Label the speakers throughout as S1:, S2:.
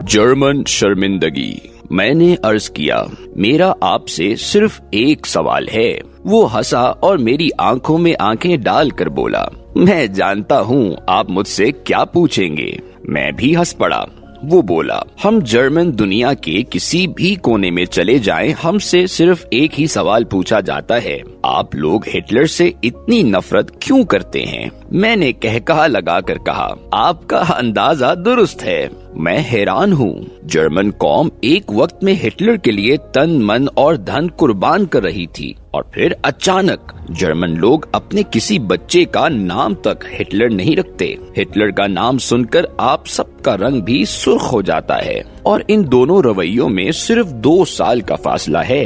S1: German शर्मिंदगी। मैंने अर्ज किया, मेरा आपसे सिर्फ एक सवाल है। वो हंसा और मेरी आंखों में आंखें डालकर बोला, मैं जानता हूँ आप मुझसे क्या पूछेंगे। मैं भी हंस पड़ा। वो बोला, हम जर्मन दुनिया के किसी भी कोने में चले जाएं, हमसे सिर्फ एक ही सवाल पूछा जाता है, आप लोग हिटलर से इतनी नफरत क्यों करते हैं? मैंने कहकहा लगाकर कहा, आपका अंदाजा दुरुस्त है। मैं हैरान हूँ। जर्मन कौम एक वक्त में हिटलर के लिए तन मन और धन कुर्बान कर रही थी और फिर अचानक जर्मन लोग अपने किसी बच्चे का नाम तक हिटलर नहीं रखते। हिटलर का नाम सुनकर आप सबका रंग भी सुर्ख हो जाता है और इन दोनों रवैयों में सिर्फ 2 साल का फासला है।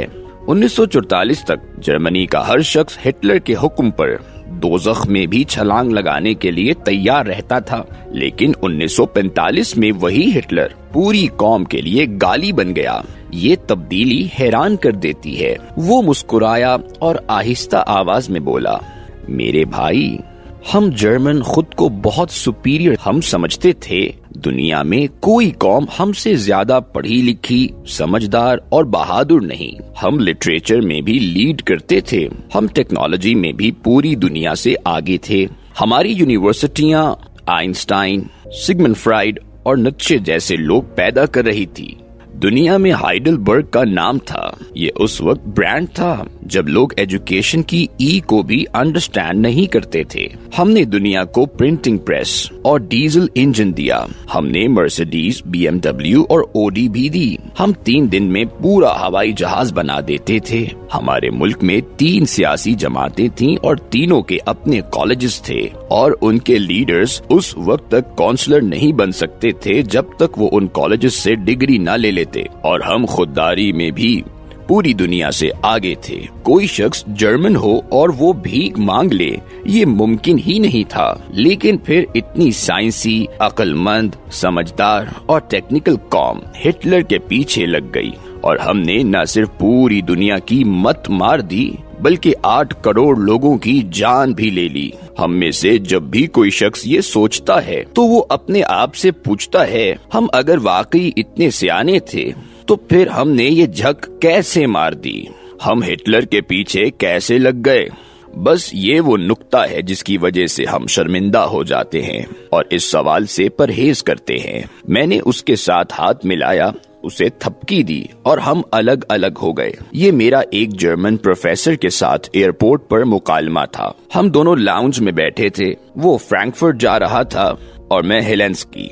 S1: 1944 तक जर्मनी का हर शख्स हिटलर के हुक्म पर दोज़ख में भी छलांग लगाने के लिए तैयार रहता था, लेकिन 1945 में वही हिटलर पूरी कौम के लिए गाली बन गया। ये तब्दीली हैरान कर देती है। वो मुस्कुराया और आहिस्ता आवाज में बोला, मेरे भाई, हम जर्मन खुद को बहुत सुपीरियर हम समझते थे। दुनिया में कोई कौम हमसे ज्यादा पढ़ी लिखी, समझदार और बहादुर नहीं। हम लिटरेचर में भी लीड करते थे। हम टेक्नोलॉजी में भी पूरी दुनिया से आगे थे। हमारी यूनिवर्सिटियां आइंस्टाइन, सिगमंड फ्राइड और नीत्शे जैसे लोग पैदा कर रही थी। दुनिया में हाइडलबर्ग का नाम था। ये उस वक्त ब्रांड था जब लोग एजुकेशन की ई को भी अंडरस्टैंड नहीं करते थे। हमने दुनिया को प्रिंटिंग प्रेस और डीजल इंजन दिया। हमने मर्सिडीज, BMW और ऑडी भी दी। हम 3 दिन में पूरा हवाई जहाज बना देते थे। हमारे मुल्क में 3 सियासी जमातें थीं और तीनों के अपने कॉलेजेस थे और उनके लीडर्स उस वक्त तक काउंसलर नहीं बन सकते थे जब तक वो उन कॉलेजेस से डिग्री न ले लेते। और हम खुददारी में भी पूरी दुनिया से आगे थे। कोई शख्स जर्मन हो और वो भीख मांग ले, ये मुमकिन ही नहीं था। लेकिन फिर इतनी साइंसी, अक्लमंद, समझदार और टेक्निकल कौम हिटलर के पीछे लग गई और हमने न सिर्फ पूरी दुनिया की मत मार दी बल्कि 8 करोड़ लोगों की जान भी ले ली। हम में से जब भी कोई शख्स ये सोचता है तो वो अपने आप से पूछता है, हम अगर वाकई इतने सियाने थे तो फिर हमने ये झक कैसे मार दी? हम हिटलर के पीछे कैसे लग गए? बस ये वो नुक्ता है जिसकी वजह से हम शर्मिंदा हो जाते हैं और इस सवाल से परहेज करते हैं। मैंने उसके साथ हाथ मिलाया, उसे थपकी दी और हम अलग अलग हो गए। ये मेरा एक जर्मन प्रोफेसर के साथ एयरपोर्ट पर मुकालमा था। हम दोनों लाउंज में बैठे थे। वो फ्रैंकफर्ट जा रहा था और मैं हेलेंस्की।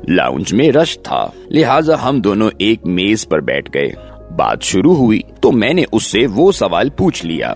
S1: लाउंज में रश था, लिहाजा हम दोनों एक मेज पर बैठ गए। बात शुरू हुई तो मैंने उससे वो सवाल पूछ लिया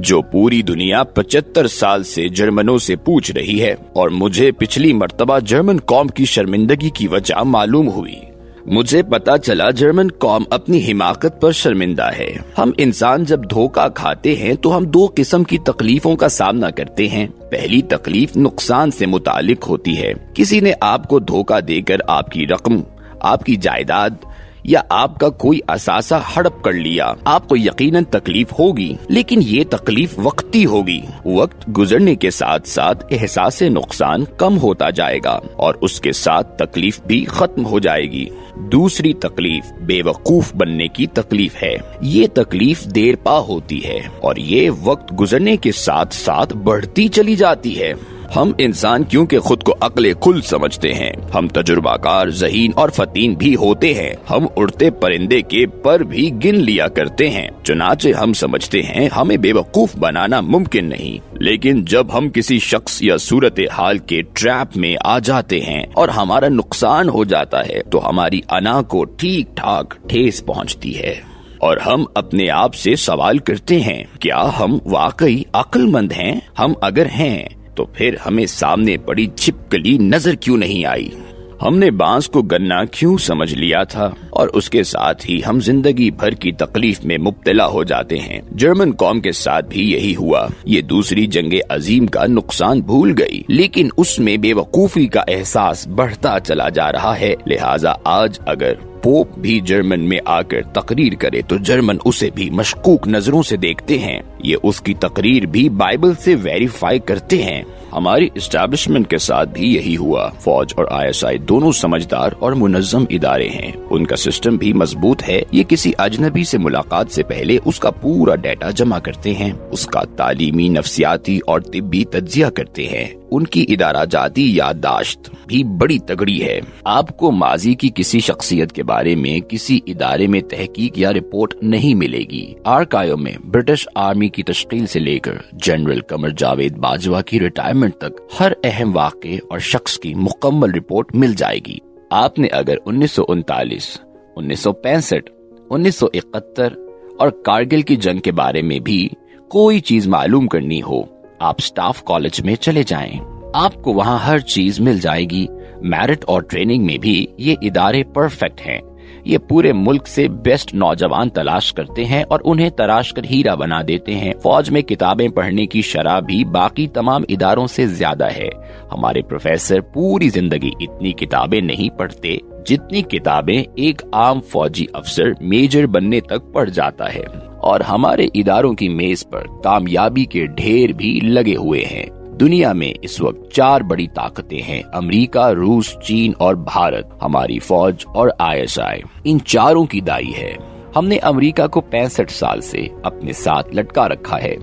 S1: जो पूरी दुनिया 75 साल से जर्मनों से पूछ रही है और मुझे पिछली मर्तबा जर्मन कौम की शर्मिंदगी की वजह मालूम हुई। मुझे पता चला जर्मन कौम अपनी हिमाकत पर शर्मिंदा है। हम इंसान जब धोखा खाते हैं तो हम 2 किस्म की तकलीफों का सामना करते हैं। पहली तकलीफ नुकसान से मुतालिक होती है। किसी ने आपको धोखा देकर आपकी रकम, आपकी जायदाद या आपका कोई असासा हड़प कर लिया। आपको यकीनन तकलीफ होगी, लेकिन ये तकलीफ वक्ती होगी। वक्त गुजरने के साथ साथ एहसास नुकसान कम होता जाएगा और उसके साथ तकलीफ भी खत्म हो जाएगी। दूसरी तकलीफ बेवकूफ बनने की तकलीफ है। ये तकलीफ देर पा होती है और ये वक्त गुजरने के साथ साथ बढ़ती चली जाती है। हम इंसान क्योंकि खुद को अक्ले खुल समझते हैं, हम तजुर्बाकार, ज़हीन और फतीन भी होते हैं। हम उड़ते परिंदे के पर भी गिन लिया करते हैं। चुनाचे हम समझते हैं हमें बेवकूफ बनाना मुमकिन नहीं। लेकिन जब हम किसी शख्स या सूरत हाल के ट्रैप में आ जाते हैं और हमारा नुकसान हो जाता है तो हमारी अना को ठीक ठाक ठेस पहुंचती है और हम अपने आप से सवाल करते हैं, क्या हम वाकई अक्लमंद हैं? हम अगर हैं तो फिर हमें सामने पड़ी छिपकली नजर क्यों नहीं आई? हमने बांस को गन्ना क्यों समझ लिया था और उसके साथ ही हम जिंदगी भर की तकलीफ में मुब्तला हो जाते हैं। जर्मन कौम के साथ भी यही हुआ। ये दूसरी जंगे अजीम का नुकसान भूल गई, लेकिन उसमें बेवकूफी का एहसास बढ़ता चला जा रहा है। लिहाजा आज अगर पोप भी जर्मन में आकर तकरीर करे तो जर्मन उसे भी मशकूक नजरों से देखते हैं। ये उसकी तकरीर भी बाइबल से वेरीफाई करते हैं। हमारी एस्टैब्लिशमेंट के साथ भी यही हुआ। फौज और ISI दोनों समझदार और मुनज़्ज़म इदारे हैं। उनका सिस्टम भी मजबूत है। ये किसी अजनबी से मुलाकात से पहले उसका पूरा डेटा जमा करते हैं, उसका तालीमी, नफ्सियाती और तिब्बी तज्जिया करते हैं। उनकी इदारा जाती याददाश्त भी बड़ी तगड़ी है। आपको माजी की किसी शख्सियत के बारे में किसी इदारे में तहकीक या रिपोर्ट नहीं मिलेगी। आर्काइव में ब्रिटिश आर्मी की तश्कील से लेकर जनरल कमर जावेद बाजवा की रिटायरमेंट तक हर अहम वाक़े और शख्स की मुकम्मल रिपोर्ट मिल जाएगी। आपने अगर 1939, 1965, 1971 और कारगिल की जंग के बारे में भी कोई चीज मालूम करनी हो, आप स्टाफ कॉलेज में चले जाएं। आपको वहाँ हर चीज मिल जाएगी। मेरिट और ट्रेनिंग में भी ये इदारे परफेक्ट हैं। ये पूरे मुल्क से बेस्ट नौजवान तलाश करते हैं और उन्हें तराश कर हीरा बना देते हैं। फौज में किताबें पढ़ने की शरह भी बाकी तमाम इदारों से ज्यादा है। हमारे प्रोफेसर पूरी जिंदगी इतनी किताबें नहीं पढ़ते जितनी किताबें एक आम फौजी अफसर मेजर बनने तक पढ़ जाता है। और हमारे इदारों की मेज पर कामयाबी के ढेर भी लगे हुए हैं। दुनिया में इस वक्त 4 बड़ी ताकतें हैं: अमेरिका, रूस, चीन और भारत। हमारी फौज और ISI इन चारों की दाई है। हमने अमेरिका को 65 साल से अपने साथ लटका रखा है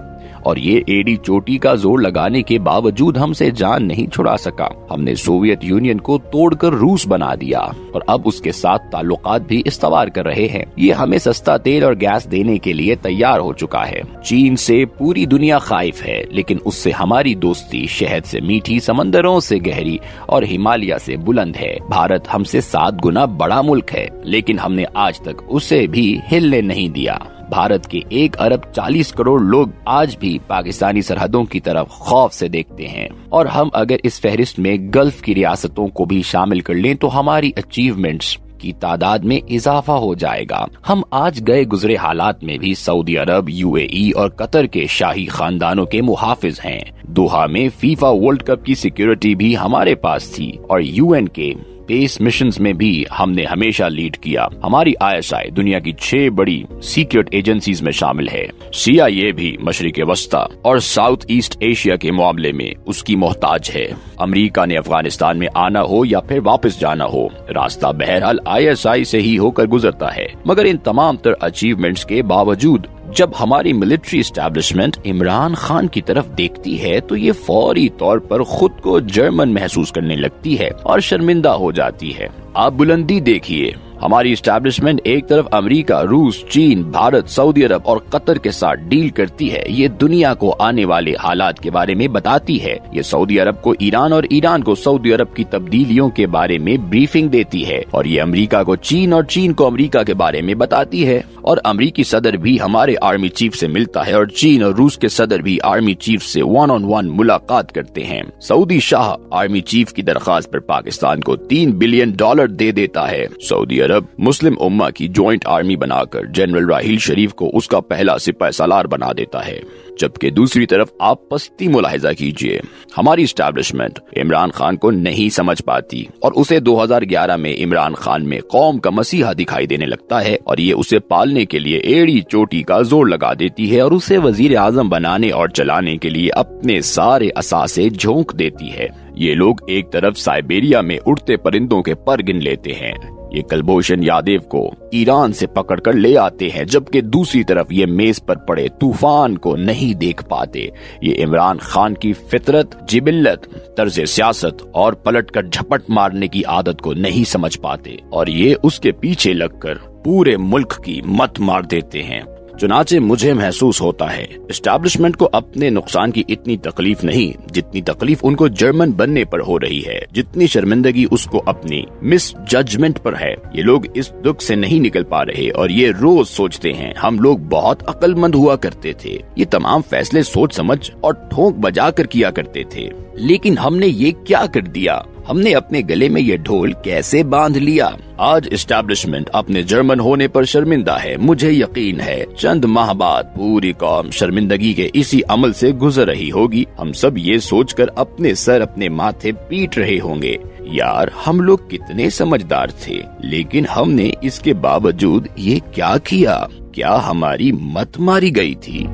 S1: और ये एड़ी चोटी का जोर लगाने के बावजूद हमसे जान नहीं छुड़ा सका। हमने सोवियत यूनियन को तोड़कर रूस बना दिया और अब उसके साथ ताल्लुकात भी इस्तवार कर रहे हैं। ये हमें सस्ता तेल और गैस देने के लिए तैयार हो चुका है। चीन से पूरी दुनिया खाइफ है, लेकिन उससे हमारी दोस्ती शहद से मीठी, समंदरों से गहरी और हिमालय से बुलंद है। भारत हमसे 7 गुना बड़ा मुल्क है, लेकिन हमने आज तक उसे भी हिलने नहीं दिया। भारत के 1 अरब 40 करोड़ लोग आज भी पाकिस्तानी सरहदों की तरफ खौफ से देखते हैं और हम अगर इस फहरिस्त में गल्फ की रियासतों को भी शामिल कर लें तो हमारी अचीवमेंट्स की तादाद में इजाफा हो जाएगा। हम आज गए गुजरे हालात में भी सऊदी अरब, UAE और कतर के शाही खानदानों के मुहाफिज हैं। दोहा में फीफा वर्ल्ड कप की सिक्योरिटी भी हमारे पास थी और UN के स्पेस मिशंस में भी हमने हमेशा लीड किया। हमारी ISI दुनिया की 6 बड़ी सीक्रेट एजेंसीज में शामिल है। CIA भी मशरिक वस्ता और साउथ ईस्ट एशिया के मामले में उसकी मोहताज है। अमेरिका ने अफगानिस्तान में आना हो या फिर वापस जाना हो, रास्ता बहरहाल ISI से ही होकर गुजरता है। मगर इन तमाम तर अचीवमेंट्स के बावजूद जब हमारी मिलिट्री एस्टैब्लिशमेंट इमरान खान की तरफ देखती है तो ये फौरी तौर पर खुद को जर्मन महसूस करने लगती है और शर्मिंदा हो जाती है। आप बुलंदी देखिए, हमारी एस्टैब्लिशमेंट एक तरफ अमेरिका, रूस, चीन, भारत, सऊदी अरब और कतर के साथ डील करती है। ये दुनिया को आने वाले हालात के बारे में बताती है। ये सऊदी अरब को ईरान और ईरान को सऊदी अरब की तब्दीलियों के बारे में ब्रीफिंग देती है और ये अमेरिका को चीन और चीन को अमेरिका के बारे में बताती है। और अमेरिकी सदर भी हमारे आर्मी चीफ से मिलता है और चीन और रूस के सदर भी आर्मी चीफ से 1-on-1 मुलाकात करते हैं। सऊदी शाह आर्मी चीफ की दरख्वास्त पर पाकिस्तान को $3 बिलियन दे देता है। सऊदी अरब मुस्लिम उम्मा की जॉइंट आर्मी बनाकर जनरल राहील शरीफ को उसका पहला सिपाही सालार बना देता है। जबकि दूसरी तरफ आप पस्ती मुलाहिजा कीजिए, हमारी एस्टैब्लिशमेंट इमरान खान को नहीं समझ पाती और उसे 2011 में इमरान खान में कौम का मसीहा दिखाई देने लगता है और ये उसे पालने के लिए एड़ी चोटी का जोर लगा देती है और उसे वजीर आजम बनाने और चलाने के लिए अपने सारे असासे झोंक देती है। ये लोग एक तरफ साइबेरिया में उड़ते परिंदों के पर गिन लेते हैं, ये कुलभूषण यादव को ईरान से पकड़कर ले आते हैं, जबकि दूसरी तरफ ये मेज पर पड़े तूफान को नहीं देख पाते। ये इमरान खान की फितरत, जिबिल्लत, तर्ज सियासत और पलटकर झपट मारने की आदत को नहीं समझ पाते और ये उसके पीछे लगकर पूरे मुल्क की मत मार देते हैं। चुनाचे मुझे महसूस होता है एस्टैब्लिशमेंट को अपने नुकसान की इतनी तकलीफ नहीं जितनी तकलीफ उनको जर्मन बनने पर हो रही है, जितनी शर्मिंदगी उसको अपनी मिस जजमेंट पर है। ये लोग इस दुख से नहीं निकल पा रहे और ये रोज सोचते हैं हम लोग बहुत अक्लमंद हुआ करते थे, ये तमाम फैसले सोच समझ और ठोंक बजा कर किया करते थे, लेकिन हमने ये क्या कर दिया, हमने अपने गले में ये ढोल कैसे बांध लिया। आज एस्टैब्लिशमेंट अपने जर्मन होने पर शर्मिंदा है। मुझे यकीन है चंद माह बाद पूरी कौम शर्मिंदगी के इसी अमल से गुजर रही होगी। हम सब ये सोचकर अपने सर अपने माथे पीट रहे होंगे, यार हम लोग कितने समझदार थे, लेकिन हमने इसके बावजूद ये क्या किया? क्या हमारी मत मारी गई थी?